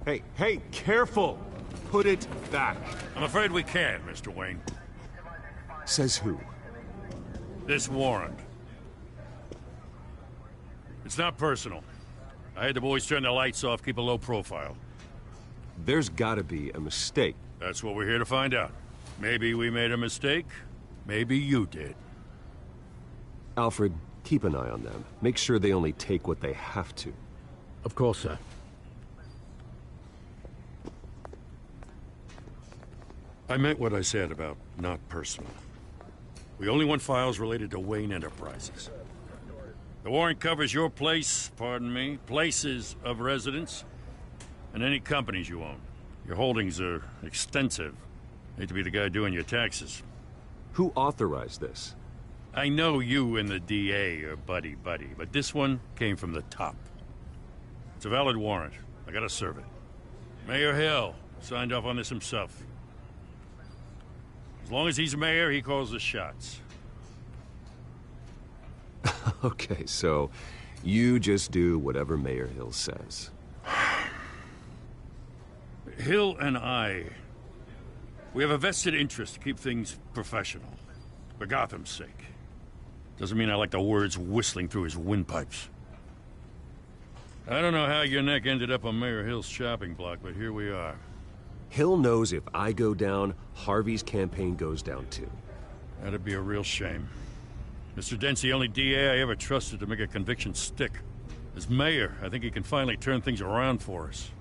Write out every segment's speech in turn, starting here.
Hey, careful! Put it back. I'm afraid we can't, Mr. Wayne. Says who? This warrant. It's not personal. I had the boys turn the lights off, keep a low profile. There's gotta be a mistake. That's what we're here to find out. Maybe we made a mistake. Maybe you did. Alfred, keep an eye on them. Make sure they only take what they have to. Of course, sir. I meant what I said about not personal. We only want files related to Wayne Enterprises. The warrant covers your place, pardon me, places of residence, and any companies you own. Your holdings are extensive. Hate to be the guy doing your taxes. Who authorized this? I know you and the DA are buddy-buddy, but this one came from the top. It's a valid warrant. I gotta serve it. Mayor Hill signed off on this himself. As long as he's mayor, he calls the shots. Okay, so you just do whatever Mayor Hill says. Hill and I, we have a vested interest to keep things professional. For Gotham's sake. Doesn't mean I like the words whistling through his windpipes. I don't know how your neck ended up on Mayor Hill's shopping block, but here we are. Hill knows if I go down, Harvey's campaign goes down too. That'd be a real shame. Mr. Dent's the only DA I ever trusted to make a conviction stick. As mayor, I think he can finally turn things around for us.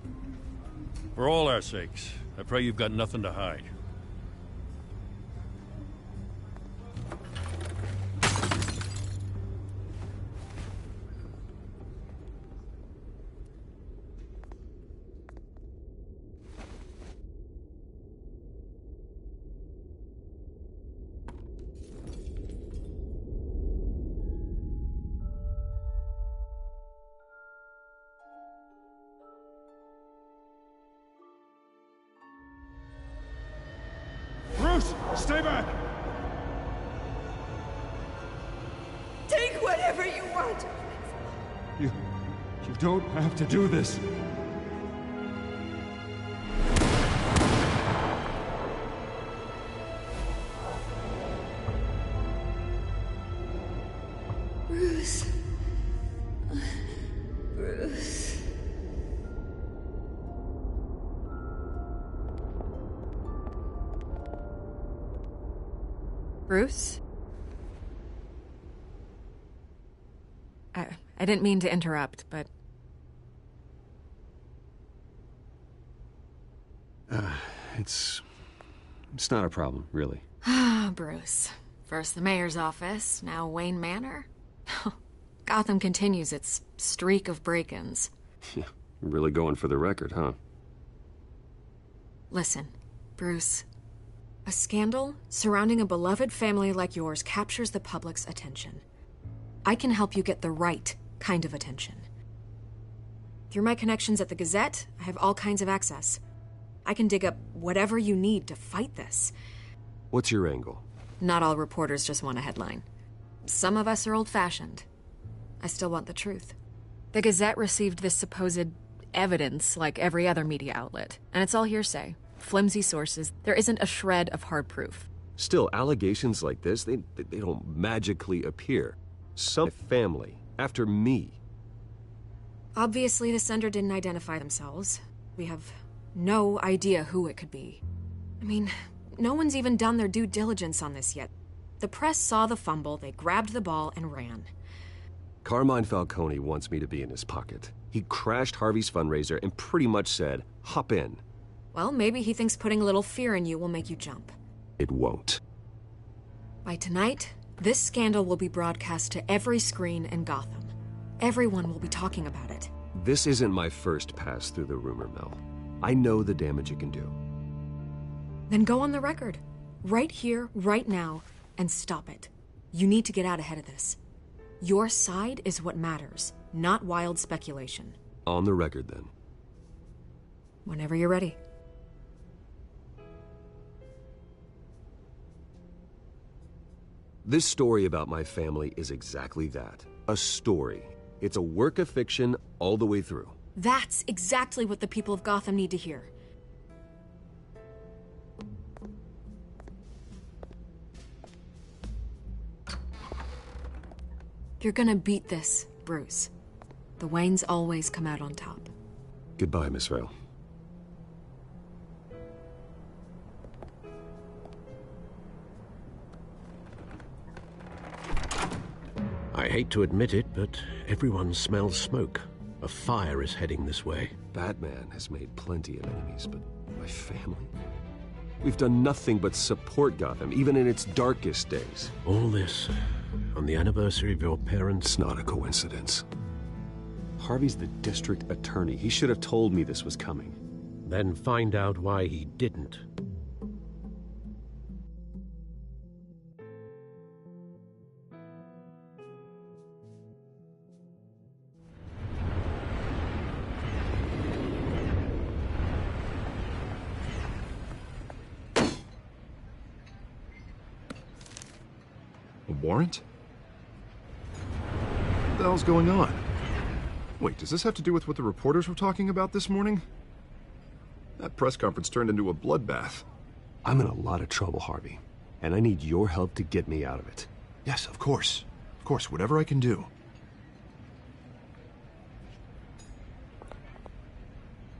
For all our sakes, I pray you've got nothing to hide. Bruce, stay back! Take whatever you want. You don't have to do this. Bruce. Bruce. Bruce? I didn't mean to interrupt, but... It's not a problem, really. Ah, Bruce. First the mayor's office, now Wayne Manor. Gotham continues its streak of break-ins. Yeah, really going for the record, huh? Listen, Bruce. A scandal surrounding a beloved family like yours captures the public's attention. I can help you get the right kind of attention. Through my connections at the Gazette, I have all kinds of access. I can dig up whatever you need to fight this. What's your angle? Not all reporters just want a headline. Some of us are old-fashioned. I still want the truth. The Gazette received this supposed evidence like every other media outlet, and it's all hearsay. Flimsy sources. There isn't a shred of hard proof. Still, allegations like this, they don't magically appear. Some family, after me. Obviously, the sender didn't identify themselves. We have no idea who it could be. I mean, no one's even done their due diligence on this yet. The press saw the fumble, they grabbed the ball and ran. Carmine Falcone wants me to be in his pocket. He crashed Harvey's fundraiser and pretty much said, hop in. Well, maybe he thinks putting a little fear in you will make you jump. It won't. By tonight, this scandal will be broadcast to every screen in Gotham. Everyone will be talking about it. This isn't my first pass through the rumor mill. I know the damage it can do. Then go on the record. Right here, right now, and stop it. You need to get out ahead of this. Your side is what matters, not wild speculation. On the record, then. Whenever you're ready. This story about my family is exactly that. A story. It's a work of fiction all the way through. That's exactly what the people of Gotham need to hear. You're gonna beat this, Bruce. The Waynes always come out on top. Goodbye, Miss Vale. I hate to admit it, but everyone smells smoke. A fire is heading this way. Batman has made plenty of enemies, but my family? We've done nothing but support Gotham, even in its darkest days. All this on the anniversary of your parents'... It's not a coincidence. Harvey's the district attorney. He should have told me this was coming. Then find out why he didn't. A warrant? What the hell's going on? Wait, does this have to do with what the reporters were talking about this morning? That press conference turned into a bloodbath. I'm in a lot of trouble, Harvey, and I need your help to get me out of it. Yes, of course. Of course, whatever I can do.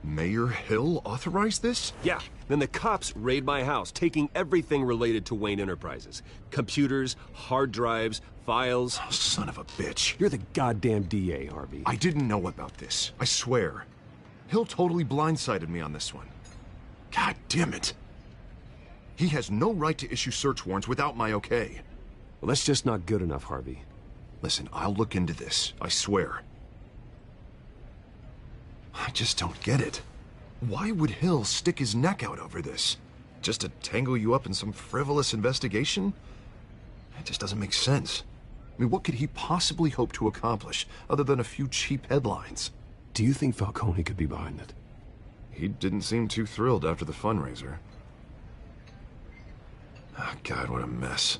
Mayor Hill authorized this? Yeah, then the cops raid my house, taking everything related to Wayne Enterprises. Computers, hard drives, files. Oh, son of a bitch. You're the goddamn DA, Harvey. I didn't know about this. I swear. Hill totally blindsided me on this one. God damn it. He has no right to issue search warrants without my okay. Well, that's just not good enough, Harvey. Listen, I'll look into this. I swear. I just don't get it. Why would Hill stick his neck out over this? Just to tangle you up in some frivolous investigation? It just doesn't make sense. I mean, what could he possibly hope to accomplish other than a few cheap headlines? Do you think Falcone could be behind it? He didn't seem too thrilled after the fundraiser. Oh, God, what a mess.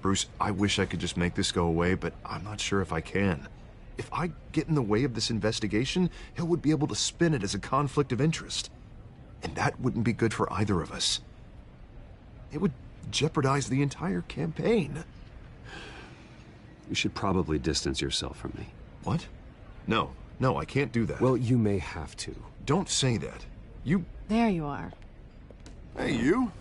Bruce, I wish I could just make this go away, but I'm not sure if I can. If I get in the way of this investigation, Hill would be able to spin it as a conflict of interest. And that wouldn't be good for either of us. It would jeopardize the entire campaign. You should probably distance yourself from me. What? No, I can't do that. Well, you may have to. Don't say that. You... There you are. Hey, you?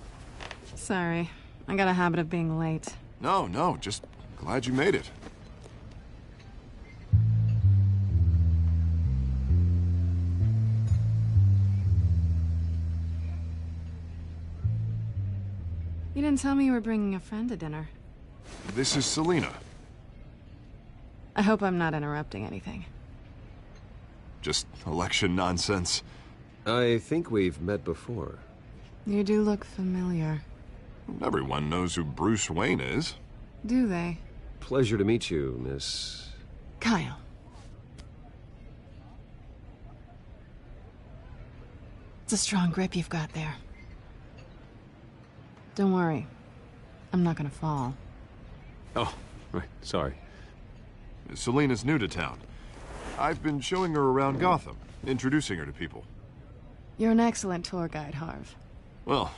Sorry. I got a habit of being late. No, just glad you made it. You didn't tell me you were bringing a friend to dinner. This is Selina. I hope I'm not interrupting anything. Just election nonsense. I think we've met before. You do look familiar. Everyone knows who Bruce Wayne is. Do they? Pleasure to meet you, Miss... Kyle. It's a strong grip you've got there. Don't worry. I'm not gonna fall. Oh, right, sorry. Selina's new to town. I've been showing her around Gotham, introducing her to people. You're an excellent tour guide, Harv. Well,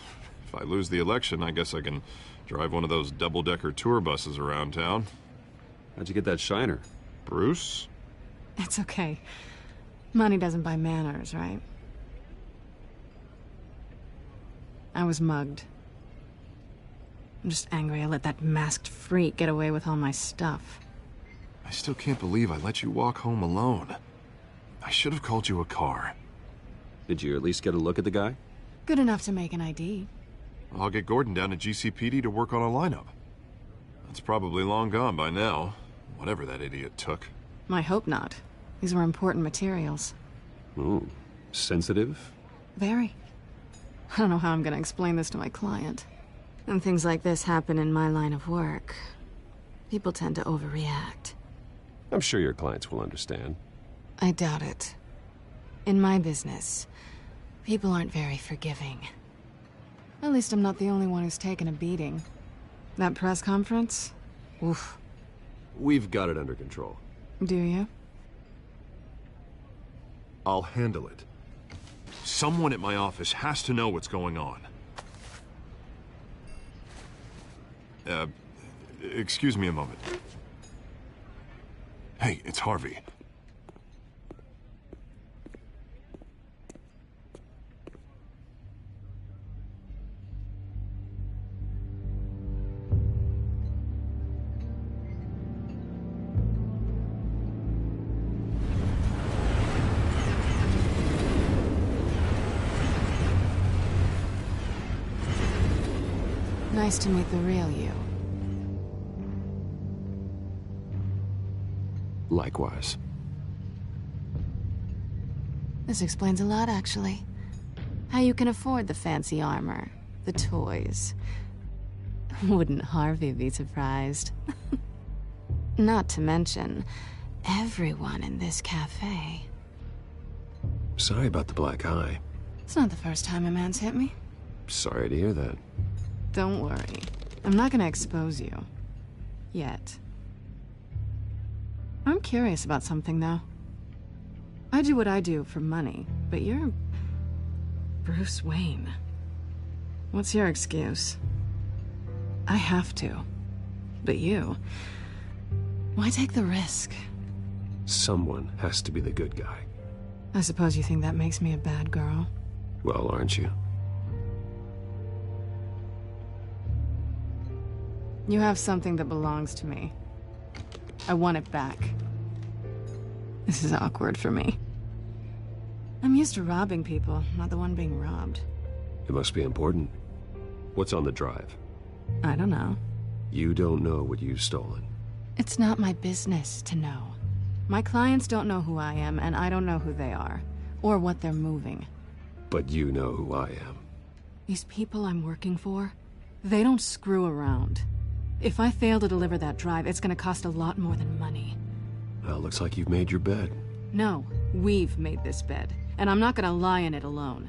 if I lose the election, I guess I can drive one of those double-decker tour buses around town. How'd you get that shiner? Bruce? It's okay. Money doesn't buy manners, right? I was mugged. I'm just angry I let that masked freak get away with all my stuff. I still can't believe I let you walk home alone. I should have called you a car. Did you at least get a look at the guy? Good enough to make an ID. I'll get Gordon down to GCPD to work on a lineup. That's probably long gone by now, whatever that idiot took. I hope not. These were important materials. Ooh, sensitive? Very. I don't know how I'm gonna explain this to my client. When things like this happen in my line of work, people tend to overreact. I'm sure your clients will understand. I doubt it. In my business, people aren't very forgiving. At least I'm not the only one who's taken a beating. That press conference? Oof. We've got it under control. Do you? I'll handle it. Someone at my office has to know what's going on. Excuse me a moment. Hey, it's Harvey. Nice to meet the real you. Likewise. This explains a lot, actually. How you can afford the fancy armor, the toys. Wouldn't Harvey be surprised? Not to mention, everyone in this cafe. Sorry about the black eye. It's not the first time a man's hit me. Sorry to hear that. Don't worry. I'm not gonna expose you. Yet. I'm curious about something, though. I do what I do for money, but you're... Bruce Wayne. What's your excuse? I have to. But you... Why take the risk? Someone has to be the good guy. I suppose you think that makes me a bad girl? Well, aren't you? You have something that belongs to me. I want it back. This is awkward for me. I'm used to robbing people, not the one being robbed. It must be important. What's on the drive? I don't know. You don't know what you've stolen. It's not my business to know. My clients don't know who I am, and I don't know who they are, or what they're moving. But you know who I am. These people I'm working for, they don't screw around. If I fail to deliver that drive, it's gonna cost a lot more than money. Well, looks like you've made your bed. No, we've made this bed, and I'm not gonna lie in it alone.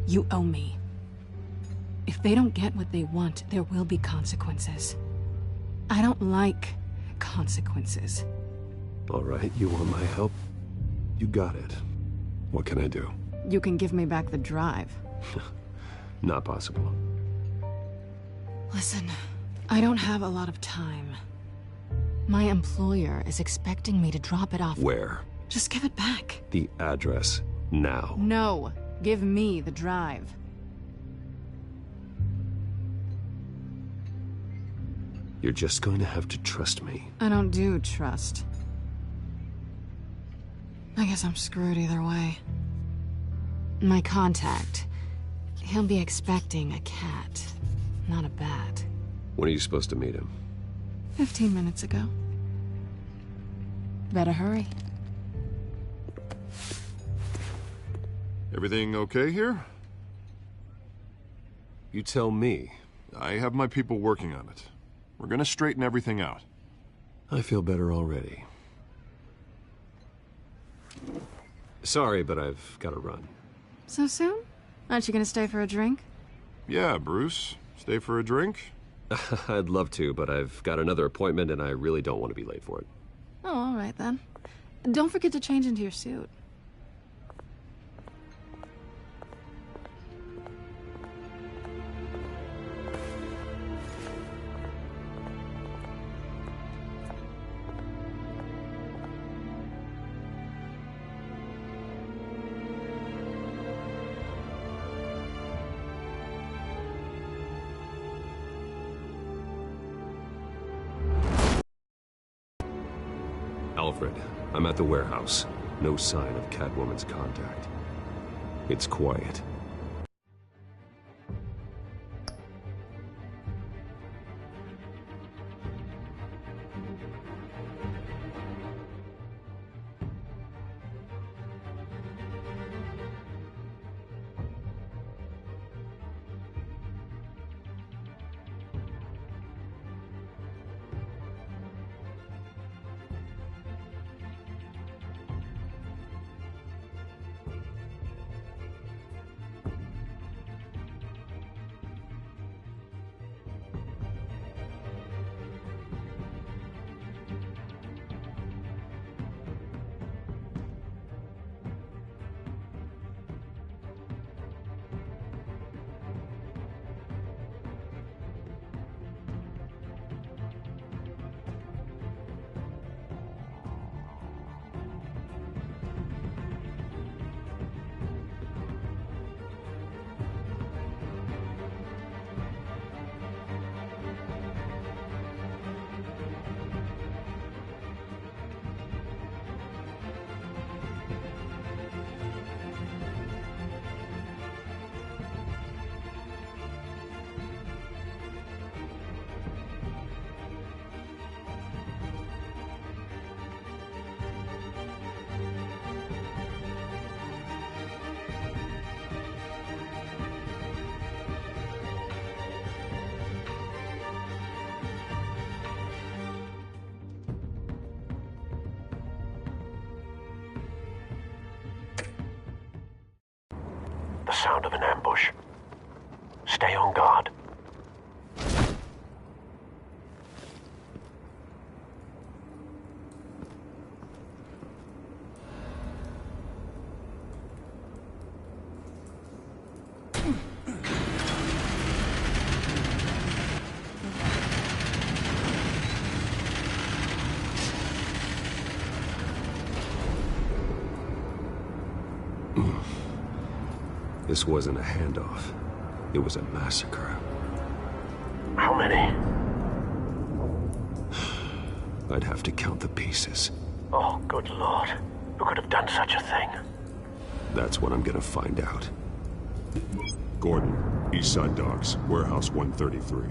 You owe me. If they don't get what they want, there will be consequences. I don't like consequences. All right, you want my help? You got it. What can I do? You can give me back the drive. Not possible. Listen, I don't have a lot of time. My employer is expecting me to drop it off. Where? Just give it back. The address, now. No, give me the drive. You're just going to have to trust me. I don't do trust. I guess I'm screwed either way. My contact, he'll be expecting a cat, not a bat. When are you supposed to meet him? 15 minutes ago. Better hurry. Everything okay here? You tell me. I have my people working on it. We're gonna straighten everything out. I feel better already. Sorry, but I've got to run. So soon? Aren't you gonna stay for a drink? Yeah, Bruce. Stay for a drink? I'd love to, but I've got another appointment and I really don't want to be late for it. Oh, all right then. Don't forget to change into your suit. Alfred, I'm at the warehouse. No sign of Catwoman's contact. It's quiet. the sound of an ambush. Stay on guard. This wasn't a handoff. It was a massacre. How many? I'd have to count the pieces. Oh, good Lord. Who could have done such a thing? That's what I'm gonna find out. Gordon, East Side Docks, Warehouse 133.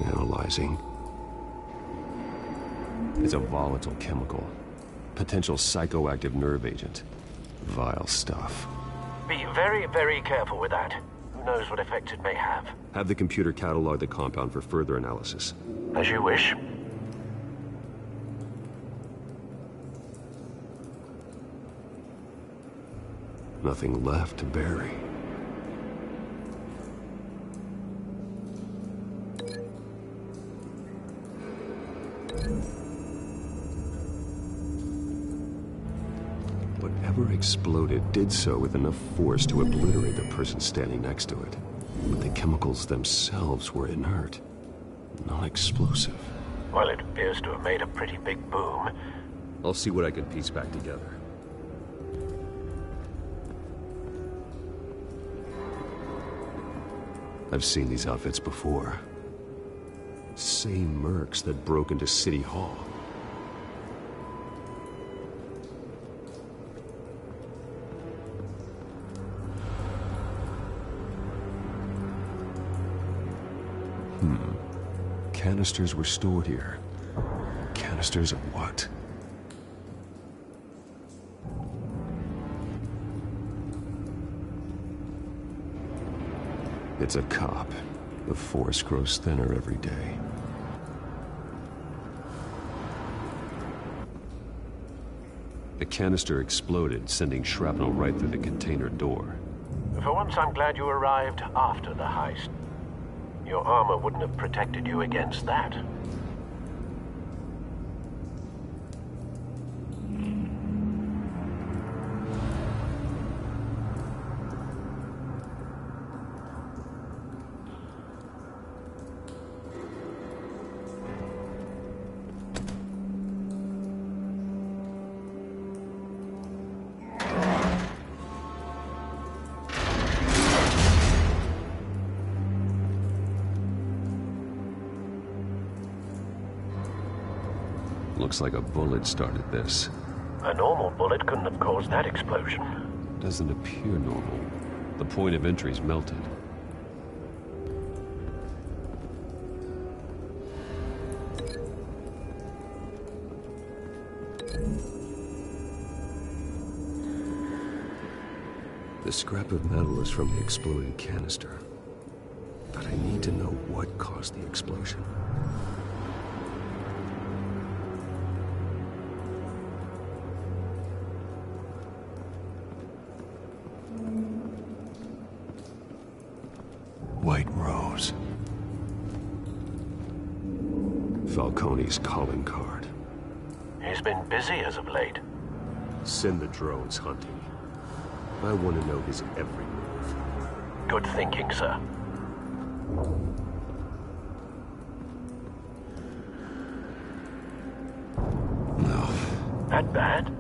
Analyzing. It's a volatile chemical. Potential psychoactive nerve agent. Vile stuff. Be very, very careful with that. Who knows what effect it may have? Have the computer catalog the compound for further analysis. As you wish. Nothing left to bury. Whatever exploded did so with enough force to obliterate the person standing next to it. But the chemicals themselves were inert, non-explosive. Well, it appears to have made a pretty big boom. I'll see what I can piece back together. I've seen these outfits before. Same mercs that broke into City Hall. Canisters were stored here. Canisters of what? It's a cop. The force grows thinner every day. The canister exploded, sending shrapnel right through the container door. For once, I'm glad you arrived after the heist. Your armor wouldn't have protected you against that. Looks like a bullet started this. A normal bullet couldn't have caused that explosion. Doesn't appear normal. The point of entry's melted. The scrap of metal is from the exploded canister. But I need to know what caused the explosion. White Rose. Falcone's calling card. He's been busy as of late. Send the drones hunting. I want to know his every move. Good thinking, sir. No. That bad?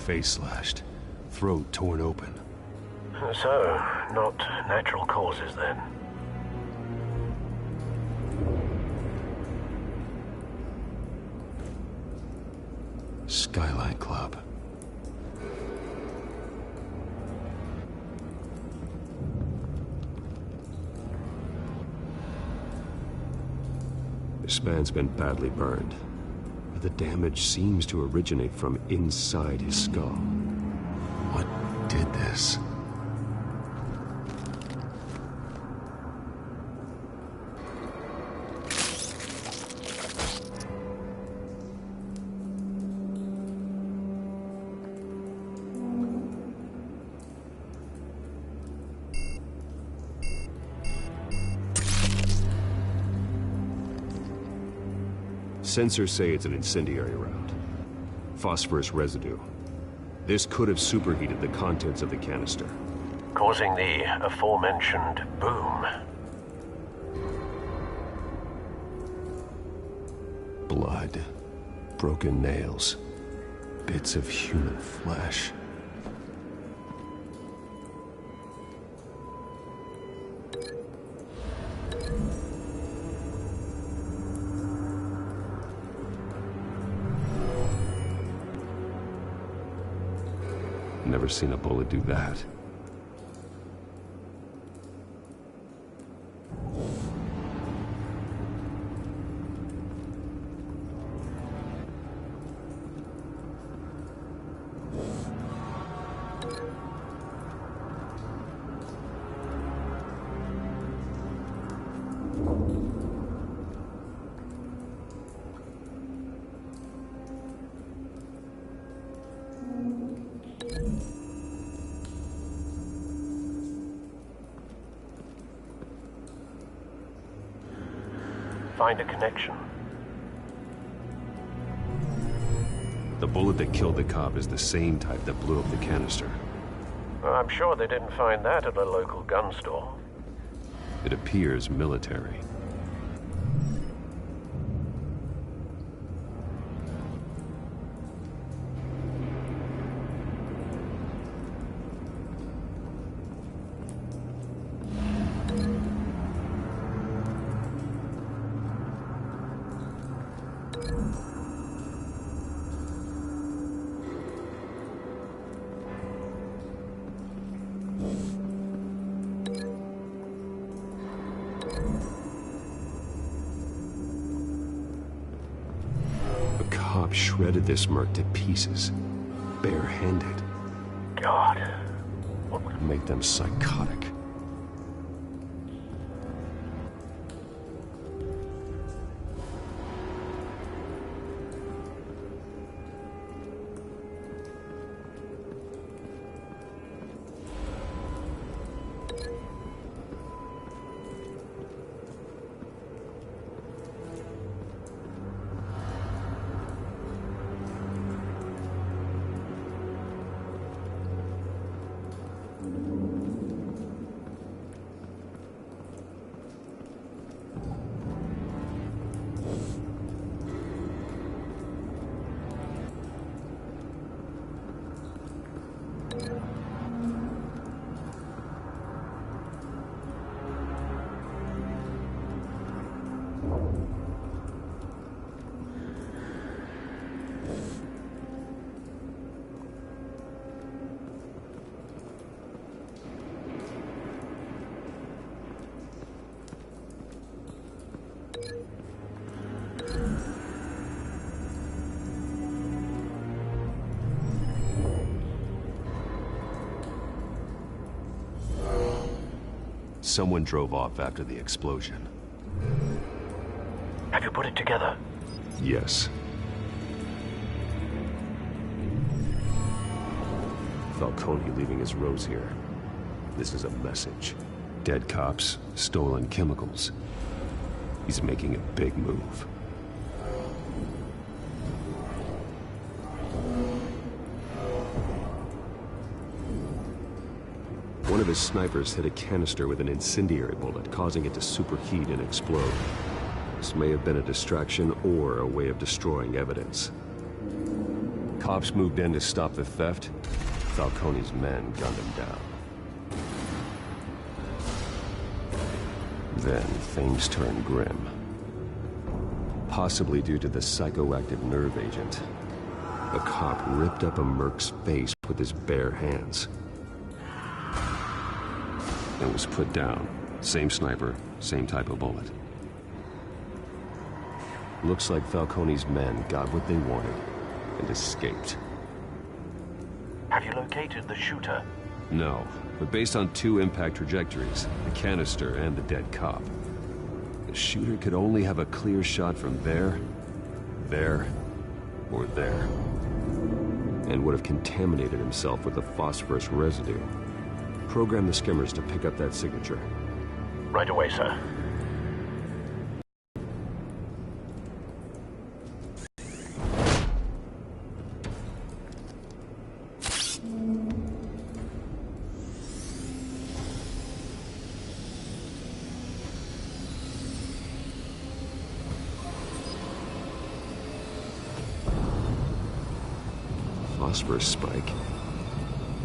Face slashed. Throat torn open. So, not natural causes then. Skyline Club. This man's been badly burned. the damage seems to originate from inside his skull. What did this? Sensors say it's an incendiary round. Phosphorus residue. This could have superheated the contents of the canister, causing the aforementioned boom. Blood, broken nails, bits of human flesh. Never seen a bullet do that. Find a connection. The bullet that killed the cop is the same type that blew up the canister. I'm sure they didn't find that at a local gun store. It appears military. Shredded this merc to pieces, barehanded. God. What would make them psychotic? Someone drove off after the explosion. Have you put it together? Yes. Falcone leaving his rose here. This is a message. Dead cops, stolen chemicals. He's making a big move. One of his snipers hit a canister with an incendiary bullet, causing it to superheat and explode. This may have been a distraction or a way of destroying evidence. Cops moved in to stop the theft. Falcone's men gunned him down. Then things turned grim. Possibly due to the psychoactive nerve agent. A cop ripped up a merc's face with his bare hands. And was put down. Same sniper, same type of bullet. Looks like Falcone's men got what they wanted and escaped. Have you located the shooter? No, but based on 2 impact trajectories, the canister and the dead cop, the shooter could only have a clear shot from there, or there, and would have contaminated himself with the phosphorus residue. Program the skimmers to pick up that signature. Right away, sir. Phosphorus spike.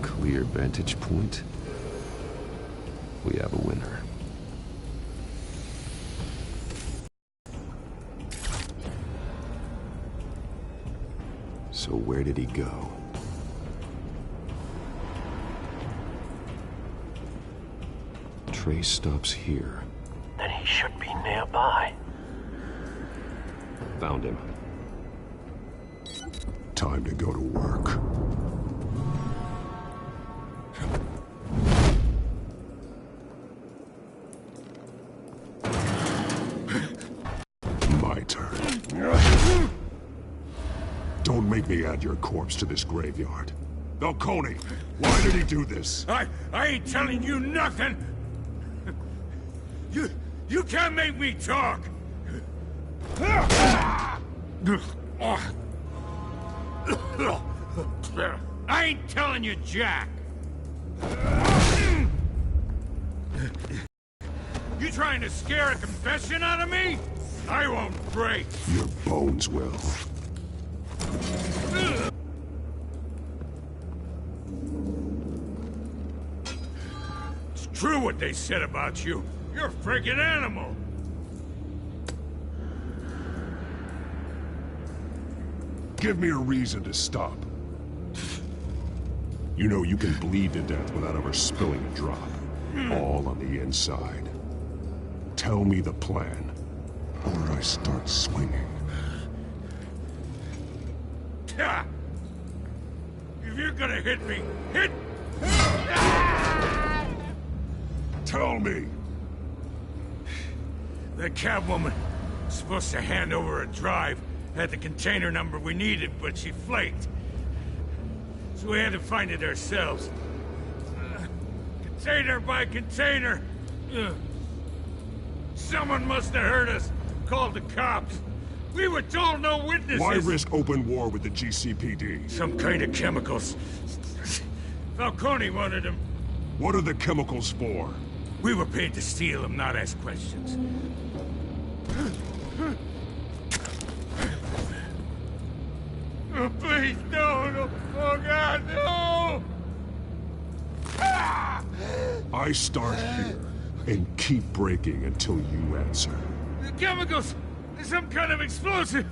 Clear vantage point. We have a winner. So where did he go? Trace stops here. Then he should be nearby. Found him. Time to go to work. My turn. Don't make me add your corpse to this graveyard. Falcone, why did he do this? I ain't telling you nothing! You can't make me talk! I ain't telling you jack! You trying to scare a confession out of me? I won't break! Your bones will. It's true what they said about you. You're a freaking animal! Give me a reason to stop. You know you can bleed to death without ever spilling a drop. All on the inside. Tell me the plan, or I start swinging. If you're gonna hit me, hit... Tell me! The cabwoman was supposed to hand over a drive. Had the container number we needed, but she flaked. So we had to find it ourselves. Container by container. Someone must have heard us. Called the cops. We were told no witnesses. Why risk open war with the GCPD? Some kind of chemicals. Falcone wanted them. What are the chemicals for? We were paid to steal them, not ask questions. Oh, please, no. Oh, God, no! I start here and keep breaking until you answer. The chemicals! Some kind of explosive!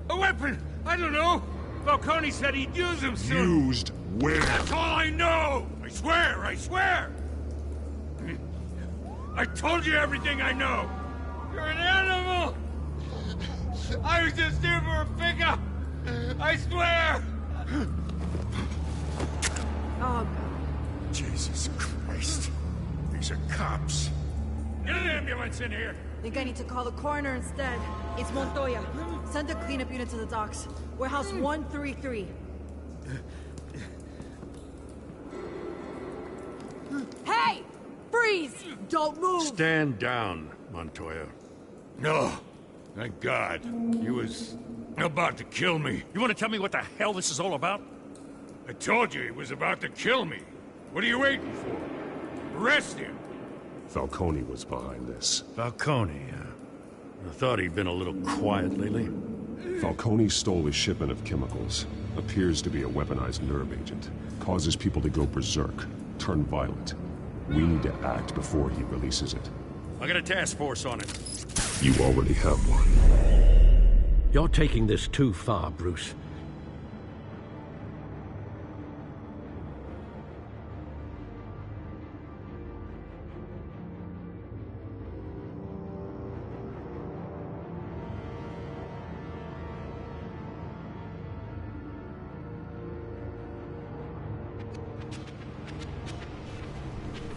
A weapon! I don't know! Falcone said he'd use them soon! Used where? That's all I know! I swear! I told you everything I know! You're an animal! I was just here for a pickup! I swear! Oh, Jesus Christ. These are cops. Get an ambulance in here! think I need to call the coroner instead. It's Montoya. Send a cleanup unit to the docks. Warehouse 133. Hey! Freeze! Don't move! Stand down, Montoya. No. Thank God. He was about to kill me. You want to tell me what the hell this is all about? I told you he was about to kill me. What are you waiting for? Arrest him. Falcone was behind this. Falcone, I thought he'd been a little quiet lately. Falcone stole a shipment of chemicals. Appears to be a weaponized nerve agent. Causes people to go berserk, turn violent. We need to act before he releases it. I got a task force on it. You already have one. You're taking this too far, Bruce.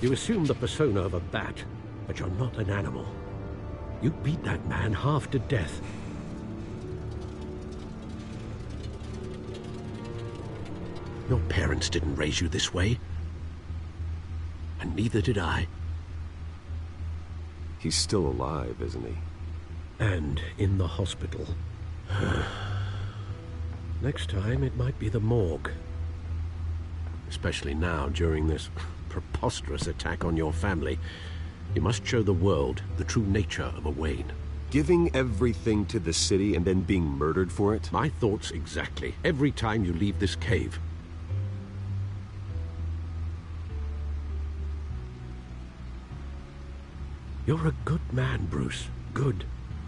You assume the persona of a bat, but you're not an animal. You beat that man half to death. Your parents didn't raise you this way. And neither did I. He's still alive, isn't he? And in the hospital. Next time, it might be the morgue. Especially now, during this preposterous attack on your family. You must show the world the true nature of a Wayne. Giving everything to the city and then being murdered for it? My thoughts exactly. Every time you leave this cave. You're a good man, Bruce. Good.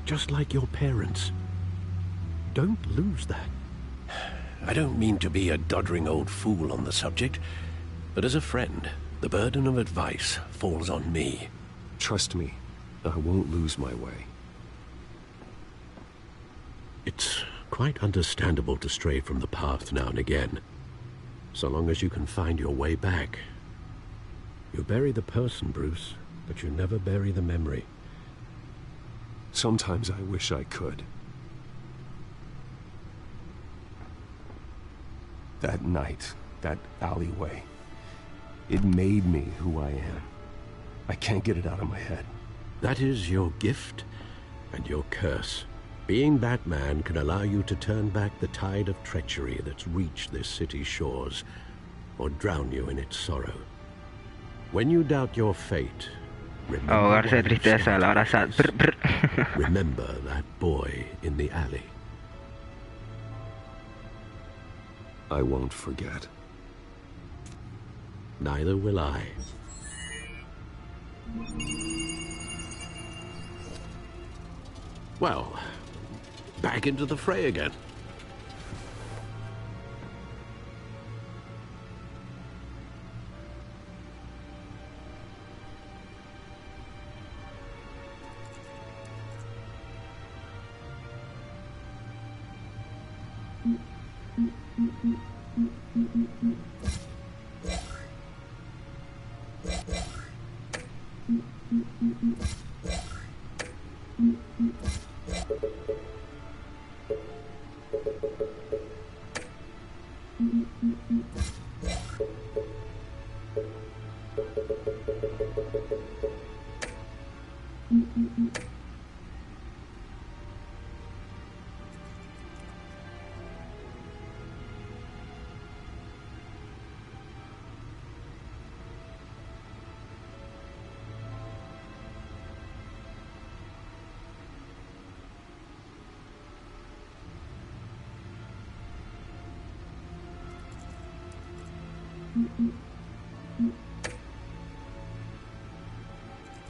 Just like your parents. Don't lose that. I don't mean to be a doddering old fool on the subject, but as a friend, the burden of advice falls on me. Trust me, I won't lose my way. It's quite understandable to stray from the path now and again, so long as you can find your way back. You bury the person, Bruce, but you never bury the memory. Sometimes I wish I could. That night, that alleyway, it made me who I am. I can't get it out of my head. That is your gift and your curse. Being Batman can allow you to turn back the tide of treachery that's reached this city's shores, or drown you in its sorrow. When you doubt your fate, remember remember that boy in the alley. I won't forget. Neither will I. Well, back into the fray again.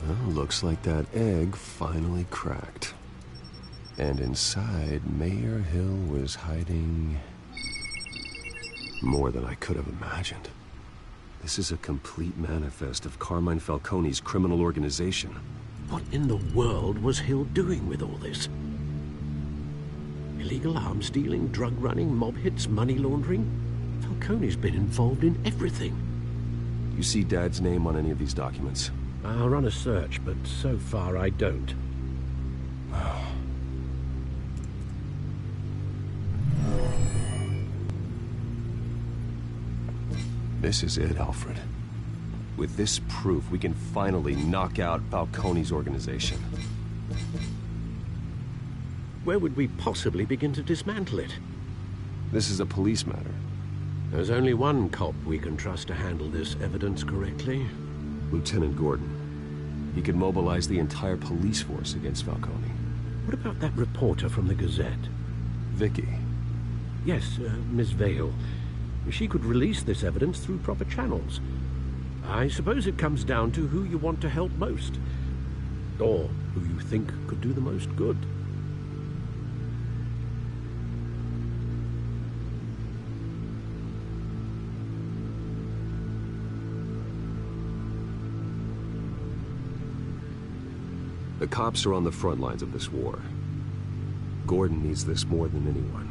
Well, looks like that egg finally cracked. And inside, Mayor Hill was hiding more than I could have imagined. This is a complete manifest of Carmine Falcone's criminal organization. What in the world was Hill doing with all this? Illegal arms dealing, drug running, mob hits, money laundering? Falcone's been involved in everything. You see Dad's name on any of these documents? I'll run a search, but so far I don't. This is it, Alfred. With this proof, we can finally knock out Falcone's organization. Where would we possibly begin to dismantle it? This is a police matter. There's only one cop we can trust to handle this evidence correctly. Lieutenant Gordon. He could mobilize the entire police force against Falcone. What about that reporter from the Gazette? Vicky. Yes, Miss Vale. She could release this evidence through proper channels. I suppose it comes down to who you want to help most. Or who you think could do the most good. The cops are on the front lines of this war. Gordon needs this more than anyone.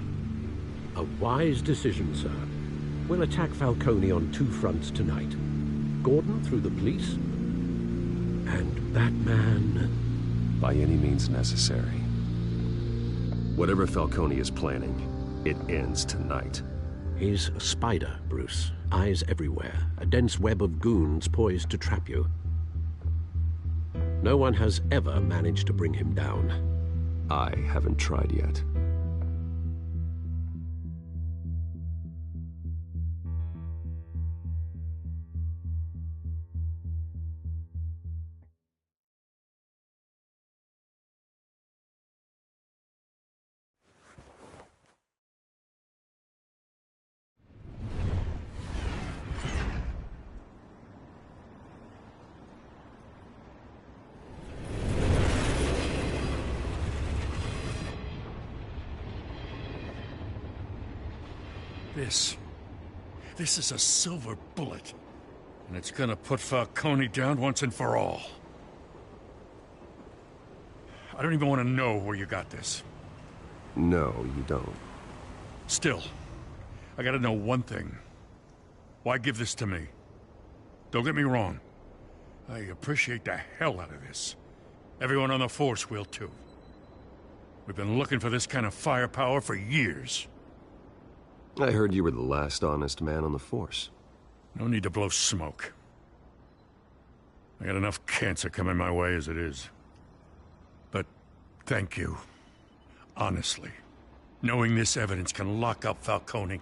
A wise decision, sir. We'll attack Falcone on two fronts tonight. Gordon through the police? And Batman... By any means necessary. Whatever Falcone is planning, it ends tonight. He's a spider, Bruce. Eyes everywhere. A dense web of goons poised to trap you. No one has ever managed to bring him down. I haven't tried yet. This is a silver bullet, and it's gonna put Falcone down once and for all. I don't even want to know where you got this. No, you don't. Still, I gotta know one thing. Why give this to me? Don't get me wrong. I appreciate the hell out of this. Everyone on the force will too. We've been looking for this kind of firepower for years. I heard you were the last honest man on the force. No need to blow smoke. I got enough cancer coming my way as it is. But thank you. Honestly. Knowing this evidence can lock up Falcone.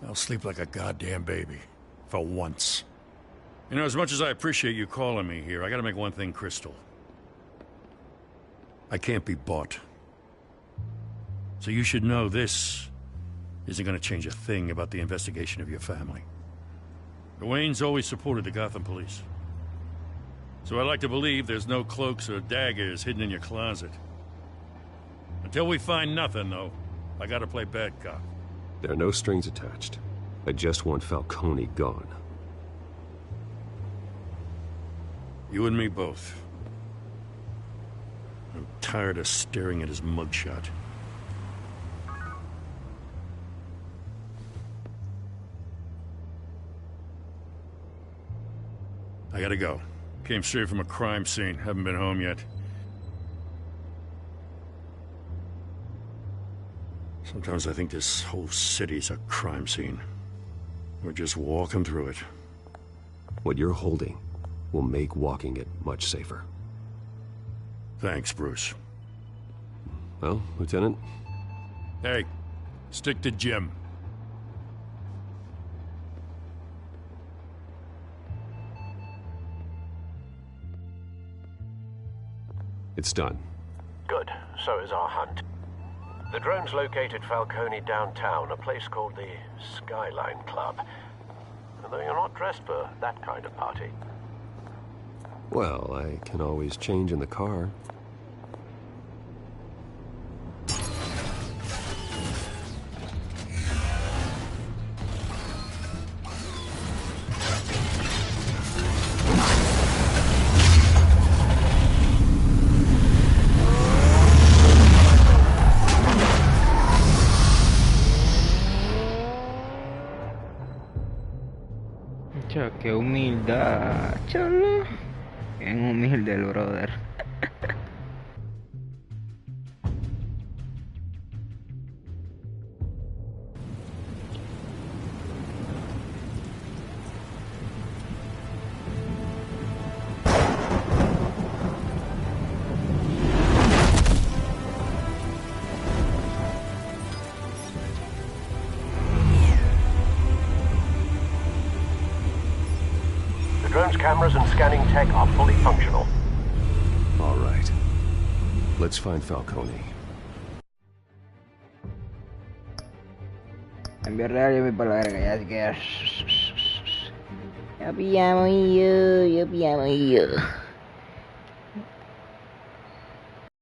I'll sleep like a goddamn baby. For once. You know, as much as I appreciate you calling me here, I gotta make one thing crystal. I can't be bought. So you should know this isn't gonna change a thing about the investigation of your family. The Waynes always supported the Gotham police. So I like to believe there's no cloaks or daggers hidden in your closet. Until we find nothing, though, I gotta play bad cop. There are no strings attached. I just want Falcone gone. You and me both. I'm tired of staring at his mugshot. I gotta go. Came straight from a crime scene. Haven't been home yet. Sometimes I think this whole city's a crime scene. We're just walking through it. What you're holding will make walking it much safer. Thanks, Bruce. Well, Lieutenant? Hey, stick to Jim. It's done. Good. So is our hunt. The drones located Falcone downtown, a place called the Skyline Club. Though you're not dressed for that kind of party. Well, I can always change in the car. Qué humildad, cholo. Bien humilde el brother. Drone's cameras and scanning tech are fully functional. All right. Let's find Falcone. En verdad yo voy para la verga, ya así que... Ya pillamos yo.